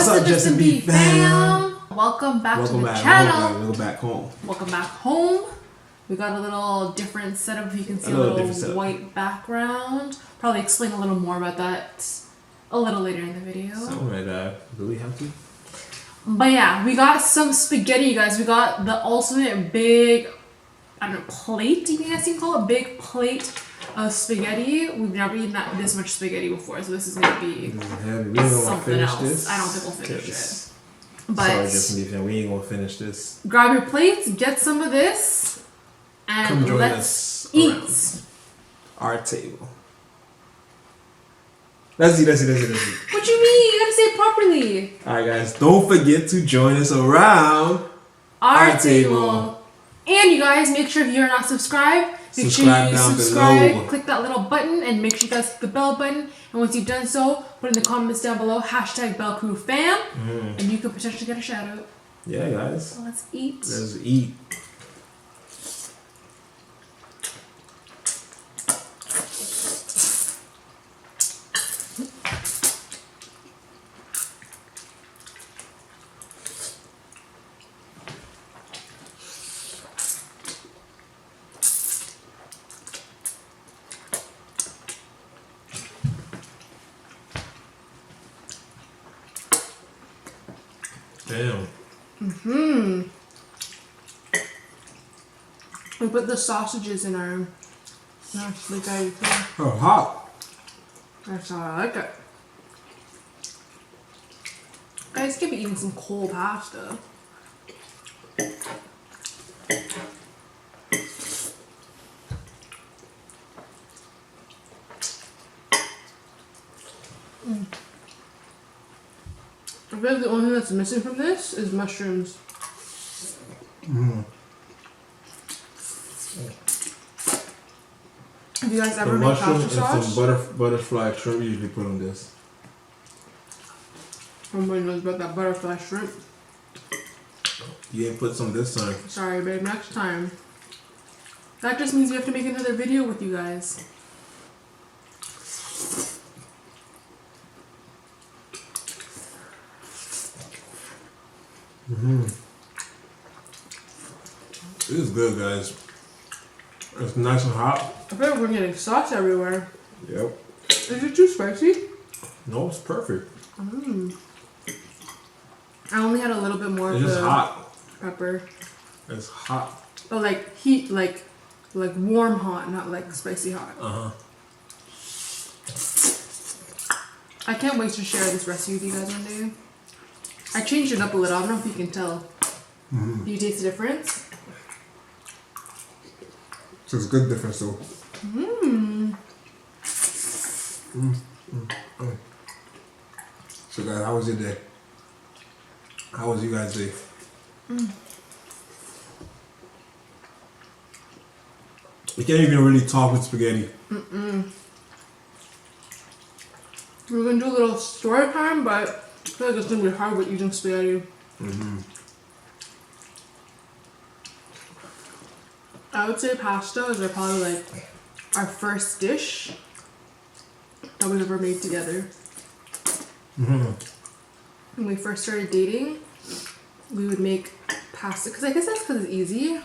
What's up, Justin B fam? Welcome back to the channel. Welcome back home. Welcome back home. We got a little different setup. You can see a little white background. Probably explain a little more about that a little later in the video. Do we have to? But yeah, we got some spaghetti, you guys. We got the ultimate big, I don't know, plate, you guys can call it, big plate of spaghetti. We've never eaten this much spaghetti before, so this is gonna be something else. This. I don't think we'll finish it. But sorry, Justin B fam, we ain't gonna finish this. Grab your plates, get some of this, and come join let's us eat. Our table. Let's eat. What you mean? You gotta say it properly. Alright guys, don't forget to join us around our table. And you guys, make sure if you're not subscribed, make sure you subscribe, below. Click that little button, and make sure you guys click the bell button. And once you've done so, put in the comments down below, #BellCrewFam, and you could potentially get a shout out. Yeah, guys. So let's eat. Let's eat. Damn. We put the sausages in our spaghetti. Oh, hot. That's how I like it. Guys could be eating some cold pasta. I feel like the only thing that's missing from this is mushrooms. Have you guys ever made pasta sauce? Some butterfly shrimp usually put on this. Nobody knows about that butterfly shrimp. You ain't put some this time. Sorry, babe. Next time. That just means we have to make another video with you guys. This is good, guys. It's nice and hot. I feel like we're getting sauce everywhere. Yep. Is it too spicy? No, it's perfect. I only had a little bit more of the hot pepper. It's hot. Oh, like heat, like warm hot, not like spicy hot. I can't wait to share this recipe with you guys one day. I changed it up a little. I don't know if you can tell. Do you taste the difference? So it's a good difference though. So guys, how was your day? How was you guys' day? You can't even really talk with spaghetti. We're gonna do a little story time, but I feel like it's gonna be hard with eating spaghetti. I would say pasta is probably like our first dish that we've ever made together. When we first started dating, we would make pasta because I guess that's because it's easy,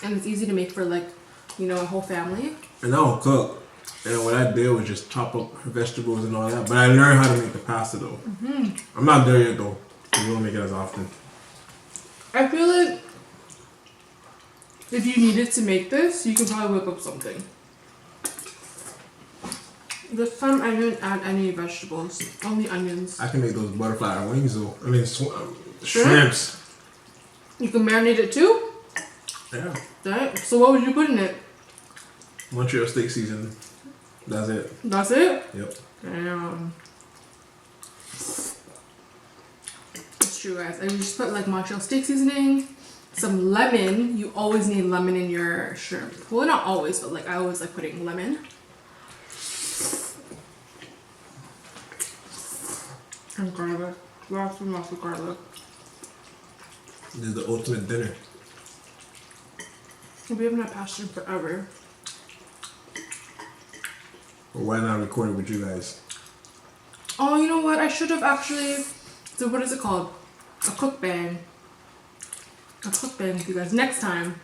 and it's easy to make for like, you know, a whole family. And I don't cook, and what I did was just chop up vegetables and all that. But I learned how to make the pasta though. I'm not there yet though. We don't make it as often. I feel like if you needed to make this, you could probably whip up something. This time I didn't add any vegetables, only onions. I can make those butterfly wings though. I mean, shrimps. You can marinate it too? Yeah. Right. So what would you put in it? Montreal steak seasoning. That's it. That's it? Yep. Damn. It's true, guys. I just put like Montreal steak seasoning, some lemon. You always need lemon in your shrimp. Well, not always, but like I always like putting lemon. And garlic. Lots and lots of garlic. This is the ultimate dinner. We haven't had pasta in forever. But why not record it with you guys? Oh, you know what? I should have actually So what is it called? A cookbang. A cookbang with you guys next time.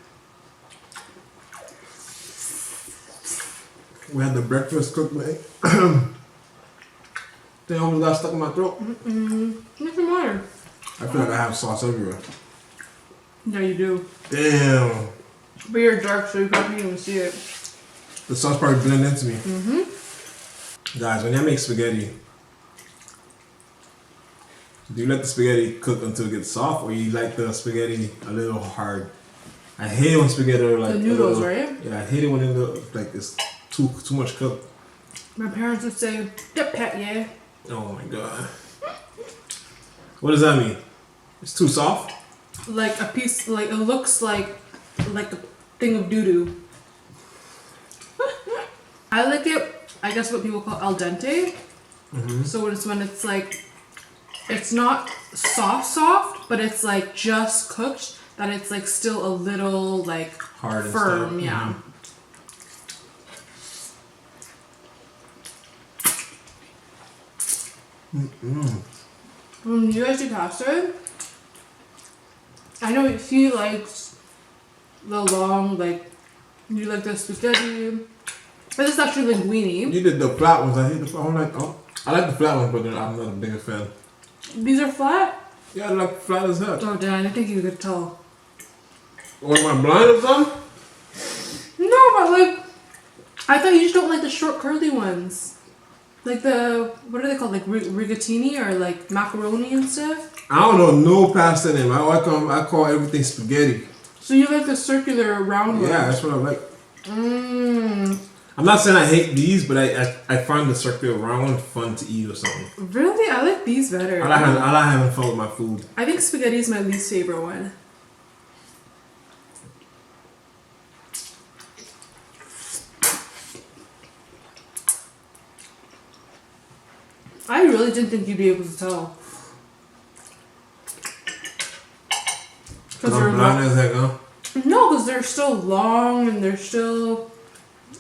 We had the breakfast cookbang. They almost got stuck in my throat. Nothing matter. I feel like I have sauce everywhere. Yeah, you do. Damn. But you're dark, so you probably can't even see it. The sauce probably blended into me. Guys, when I make spaghetti, do you let the spaghetti cook until it gets soft, or you like the spaghetti a little hard? I hate when spaghetti are like the noodles, right? Yeah, I hate it when it's too much cooked. My parents would say, "Dip pat, yeah." Oh my god. What does that mean? It's too soft? Like a piece, like it looks like a thing of doo doo. I like it. I guess what people call al dente. So it's when it's like, it's not soft, but it's like just cooked. That it's like still a little like hard firm, and stuff. yeah. When you guys do pasta, I know he likes the long, like, you like the spaghetti, but it's actually linguine. You did the flat ones. I hate the flat ones. I like the flat ones, but I'm not a bigger fan. These are flat? Yeah, I like flat as hell. Oh, Dan, I think you could tell. Or am I blind or something? No, but like, I thought you just don't like the short curly ones. Like the, what are they called? Like rigatini or like macaroni and stuff? I don't know no pasta name. I call everything spaghetti. So you like the circular round ones? Yeah, that's what I like. I'm not saying I hate these, but I find the circular round one fun to eat or something. Really? I like these better. I like having fun with my food. I think spaghetti is my least favorite one. I really didn't think you'd be able to tell. Because I'm blind as heck, huh? No, because they're still long and they're still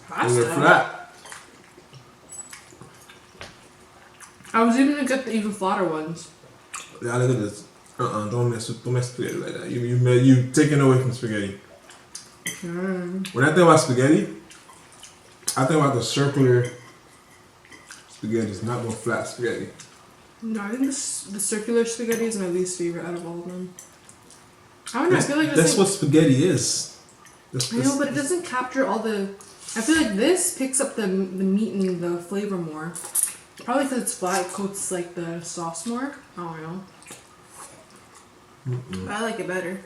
pasta. And they're flat. I was even gonna get the even flatter ones. Yeah, look at this. Don't mess with spaghetti like that. You taking away from spaghetti. When I think about spaghetti, I think about the circular spaghetti, not no flat spaghetti. No, I think the circular spaghetti is my least favorite out of all of them. I don't know. I feel like that's what spaghetti is. I know, but it doesn't capture all the. I feel like this picks up the meat and the flavor more. Probably because it's flat, it coats like the sauce more. I don't know. I like it better.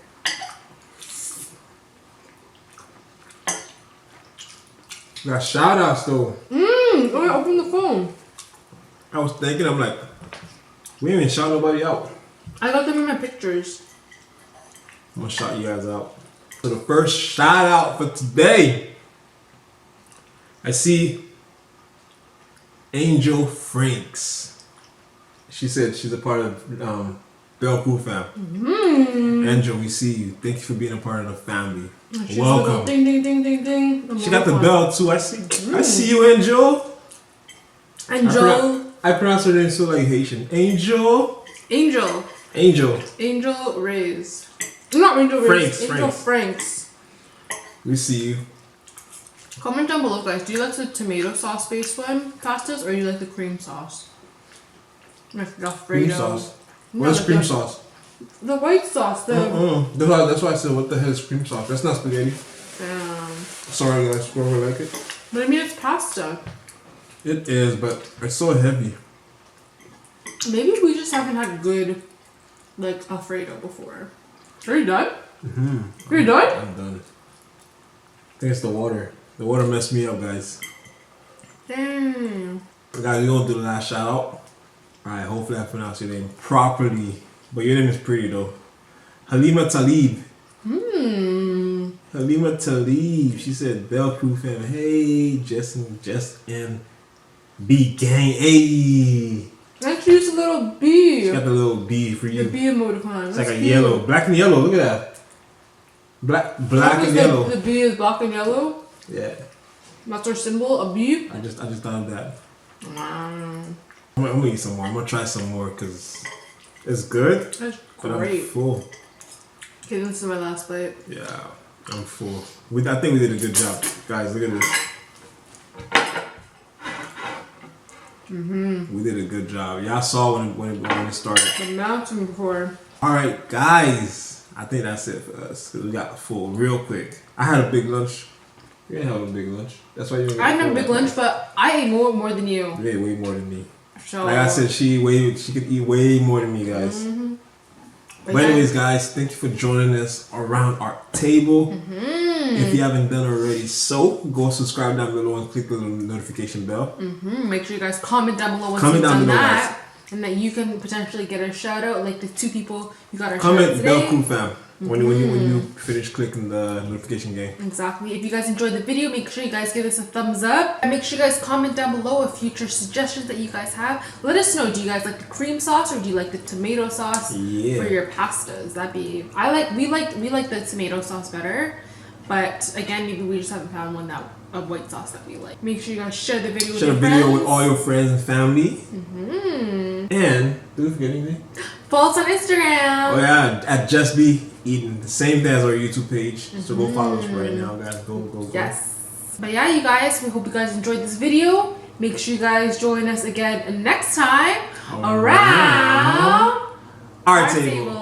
Got shout outs though. Oh, yeah, open the phone. I was thinking, I'm like, we ain't even shout nobody out. I got them in my pictures. I'm gonna shout you guys out. So the first shout out for today, I see Angel Franks. She said she's a part of Bell Crew fam. Angel, we see you. Thank you for being a part of the family. Welcome. Ding ding ding ding ding. She got the bell too. I see you, Angel. Angel. I pronounce her name so like Haitian. Angel. Angel Reyes. Not Angel Reyes. Angel Franks. We see you. Comment down below, guys. Do you like the tomato sauce based one pastas, or do you like the cream sauce? Like Alfredo. Cream sauce. No, What's like cream sauce? The white sauce. That's why I said, what the hell is cream sauce? That's not spaghetti. Sorry guys, whoever like it. But I mean, it's pasta. It is, but it's so heavy. Maybe we just haven't had good, like, Alfredo before. Are you done? Are you done? I'm done. I think it's the water. The water messed me up, guys. Damn. Guys, we're gonna do the last shout out. Alright, hopefully I pronounced your name properly. But your name is pretty though. Halima Talib. Halima Talib. She said, Bell Crew fam. Hey, Jess and B gang. Hey. And she used a little bee. She got the little B for you. The bee emoticon. It's like a yellow. Black and yellow. Look at that. Black and yellow. The bee is black and yellow? Yeah. That's our symbol, a bee? I just thought of that. I'm gonna eat some more. I'm gonna try some more because It's good. That's But I'm great. full. Okay, this is my last bite. Yeah, I'm full. I think we did a good job, guys. Look at this. We did a good job. Y'all saw when it started. The mountain before. All right, guys. I think that's it for us. 'Cause we got full real quick. I had a big lunch. You didn't have a big lunch. That's why you. I didn't have a big lunch, but I ate more than you. You ate way more than me. So, Like I said, she could eat way more than me, guys. But anyways, guys, thank you for joining us around our table. If you haven't done already, so go subscribe down below and click the notification bell. Make sure you guys comment down below once Comment you've down done below, that. guys. And that you can potentially get a shout out, like the 2 people you got our shout out Comment today. Bell Crew fam when you finish clicking the notification game. Exactly. If you guys enjoyed the video, make sure you guys give us a thumbs up. And make sure you guys comment down below of future suggestions that you guys have. Let us know, do you guys like the cream sauce or do you like the tomato sauce for your pastas? We like the tomato sauce better. But again, maybe we just haven't found one a white sauce that we like. Make sure you guys share the video with your friends. with all your friends and family. And did we forget anything? Follow us on Instagram. Oh yeah, at Just Be Eating, the same thing as our YouTube page. So go follow us right now, guys. Go. Yes. But yeah, you guys, we hope you guys enjoyed this video. Make sure you guys join us again next time around our table.